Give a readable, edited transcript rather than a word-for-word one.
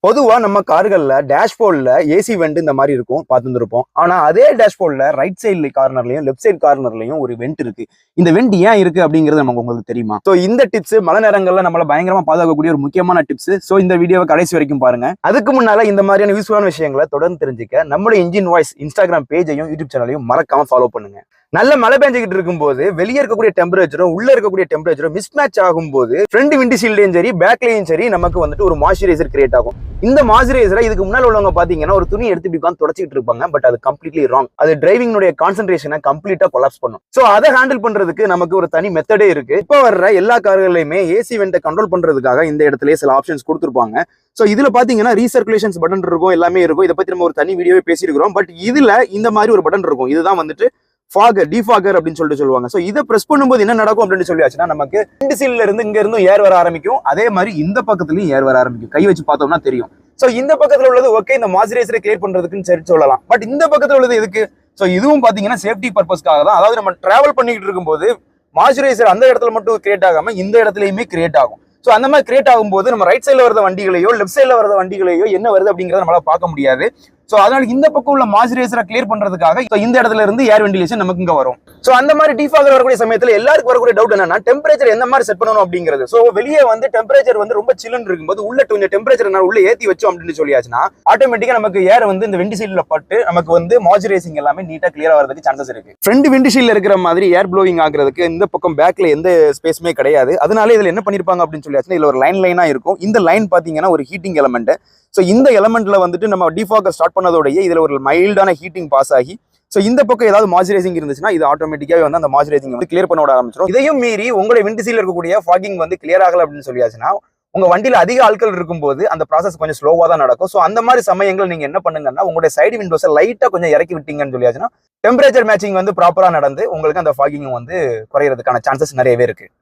பொதுவா நம்ம கார்கள்ல டேஷ்போர்ட்ல AC went இந்த மாதிரி இருக்கும் பார்த்துருப்போம். ஆனா அதே டேஷ்போர்ட்ல ரைட் சைடு கார்னர்லயும் லெஃப்ட் சைடு கார்னர்லயும் ஒரு வெண்ட் இருக்கு. இந்த வெண்ட் ஏன் இருக்கு அப்படிங்கிறது நமக்கு உங்களுக்கு தெரியுமா? சோ இந்த டிப்ஸ் மழை நேரங்கள்ல நம்மள பயங்கரமா பாதுகாக்கக்கூடிய ஒரு முக்கியமான டிப்ஸ். சோ இந்த வீடியோவை கடைசி வரைக்கும் பாருங்க. அதுக்கு முன்னால இந்த மாதிரியான யூஸ்ஃபுல்லான விஷயங்களை தொடர்ந்து தெரிஞ்சுக்க நம்மளுடைய இன்ஜின் வாய்ஸ் இன்ஸ்டாகிராம் பேஜையும் யூடியூப் சேனலையும் மறக்காம ஃபாலோ பண்ணுங்க. நல்ல மழை பெஞ்சிக்கிட்டு இருக்கும்போது வெளியே இருக்கக்கூடிய டெம்பரேச்சரும் உள்ள இருக்கக்கூடிய டெம்பரேச்சரும் மிஸ்மேட்ச் ஆகும்போது ஃப்ரண்ட் விண்ட் ஷீல்டையும் சரி பேக்லையும் சரி நமக்கு வந்துட்டு ஒரு மாய்ஸ்சரைசர் கிரியேட் ஆகும். இந்த மாய்ஸ்சரைசரை இதுக்கு முன்னாடி உள்ளவங்க பாத்தீங்கன்னா ஒரு துணி எடுத்து இப்படி தொடச்சிட்டு இருப்பாங்க. பட் அது கம்ப்ளீட்லி ராங். அது டிரைவிங் கான்சென்ட்ரேஷனை கம்ப்ளீட்டா கொலாப்ஸ் பண்ணும். சோ அதை ஹேண்டில் பண்றதுக்கு நமக்கு ஒரு தனி மெத்தடே இருக்கு. இப்போ வர்ற எல்லா கார்களையுமே ஏசி வெண்ட்டை கண்ட்ரோல் பண்றதுக்காக இந்த இடத்துல சில ஆப்ஷன்ஸ் கொடுத்துருப்பாங்க. சோ இதுல பாத்தீங்கன்னா ரீசர்குலேஷன்ஸ் பட்டன் இருக்கும், எல்லாமே இருக்கும். இதை பத்தி நம்ம ஒரு தனி வீடியோவே பேசியிருக்கிறோம். பட் இதுல இந்த மாதிரி ஒரு பட்டன் இருக்கும். இதுதான் வந்துட்டு ஃபாகர் டிஃபாகர் அப்படின்னு சொல்லுவாங்க. சோ இதை பிரஸ் பண்ணும்போது என்ன நடக்கும் அப்படின்னு சொல்லியாச்சுன்னா நமக்கு விண்ட் சீல்ல இருந்து இங்க இருந்தும் ஏர் வர ஆரம்பிக்கும். அதே மாதிரி இந்த பக்கத்துலயும் ஏர் வர ஆரம்பிக்கும். கை வச்சு பார்த்தோம்னா தெரியும். சோ இந்த பக்கத்துல உள்ளது ஓகே, இந்த மாய்ஸ்சரைசரை கிளியர் பண்றதுக்குன்னு சரி சொல்லலாம். பட் இந்த பக்கத்துல உள்ளது எதுக்கு? சோ இதுவும் பாத்தீங்கன்னா சேஃப்டி பர்பஸ்க்காக தான். அதாவது நம்ம டிராவல் பண்ணிட்டு இருக்கும்போது மாய்ஸ்சரைசர் அந்த இடத்துல மட்டும் கிரியேட் ஆகாம இந்த இடத்துலயுமே கிரியேட் ஆகும். சோ அந்த மாதிரி கிரியேட் ஆகும்போது நம்ம ரைட் சைட்ல வரத வண்டிகளையோ லெஃப்ட் சைட்ல வரத வண்டிகளையோ என்ன வருது அப்படிங்கறத நம்மளால பார்க்க முடியாது. சோ அதனால இந்த பக்கம் உள்ள மாய்ஸ்சரைசரை கிளியர் பண்றதுக்காக இந்த இடத்துல இருந்து ஏர் வென்டிலேஷன் நமக்கு இங்க வரும். சோ அந்த மாதிரி டிஃபாகர் வரக்கூடிய சமயத்துல எல்லாருக்கும் வரக்கூடிய டவுட் என்னன்னா டெம்பரேச்சர் எந்த மாதிரி செட் பண்ணணும் அப்படிங்கிறது. சோ வெளியே வந்து டெம்பரேச்சர் வந்து ரொம்ப சில்லுன்னு இருக்கும்போது உள்ள கொஞ்சம் டெம்பரேச்சர் உள்ள ஏத்தி வச்சோம் அப்படின்னு சொல்லியாச்சுன்னா ஆட்டோமேட்டிக்கா நமக்கு ஏர் வந்து இந்த விண்ட் ஷீல்ட்ல பட்டு நமக்கு வந்து மாய்ஸ்சரைசிங் எல்லாமே நீட்டா கிளியர் ஆகிறதுக்கு சான்சஸ் இருக்கு. ஃப்ரண்ட் விண்ட் ஷீல்ட்ல இருக்கிற மாதிரி ஏர் ப்ளோவிங் ஆகிறதுக்கு இந்த பக்கம் பேக்ல எந்த ஸ்பேஸுமே கிடையாது. அதனால இதுல என்ன பண்ணிருப்பாங்க அப்படின்னு சொல்லியாச்சுன்னா இதுல ஒரு லைனா இருக்கும். இந்த லைன் பாத்தீங்கன்னா ஒரு ஹீட்டிங் எலமெண்ட். சோ இந்த எலமெண்ட்ல வந்துட்டு நம்ம டிஃபாகர் ஸ்டார்ட் பண்ணதோடய இதுல ஒரு மைல்டான ஹீட்டிங் பாஸ் ஆகி சோ இந்த பக்கம் ஏதாவது மாய்ஸ்சரைசிங் இருந்துச்சுன்னா இது ஆட்டோமேட்டிக்காவே வந்து அந்த மாய்ஸ்சரைசிங் வந்து கிளியர் பண்ண விட ஆரம்பிச்சிடும். இதையும் மீறி உங்களுடைய விண்ட் சீல்ல இருக்கக்கூடிய ஃபாகிங் வந்து கிளியர் ஆகல அப்படின்னு சொல்லியாச்சுன்னா உங்க வண்டியில அதிக ஆட்கள் இருக்கும்போது அந்த ப்ராசஸ் கொஞ்சம் ஸ்லோவா தான் நடக்கும். சோ அந்த மாதிரி சமயங்கள் நீங்க என்ன பண்ணுங்கன்னா உங்களுடைய சைடு விண்டோஸை லைட்டா கொஞ்சம் இறக்கி விட்டீங்கன்னு சொல்லியாச்சுன்னா டெம்பரேச்சர் மேட்சிங் வந்து ப்ராப்பரா நடந்து உங்களுக்கு அந்த ஃபாகிங் வந்து குறையிறதுக்கான சான்சஸ் நிறையவே இருக்கு.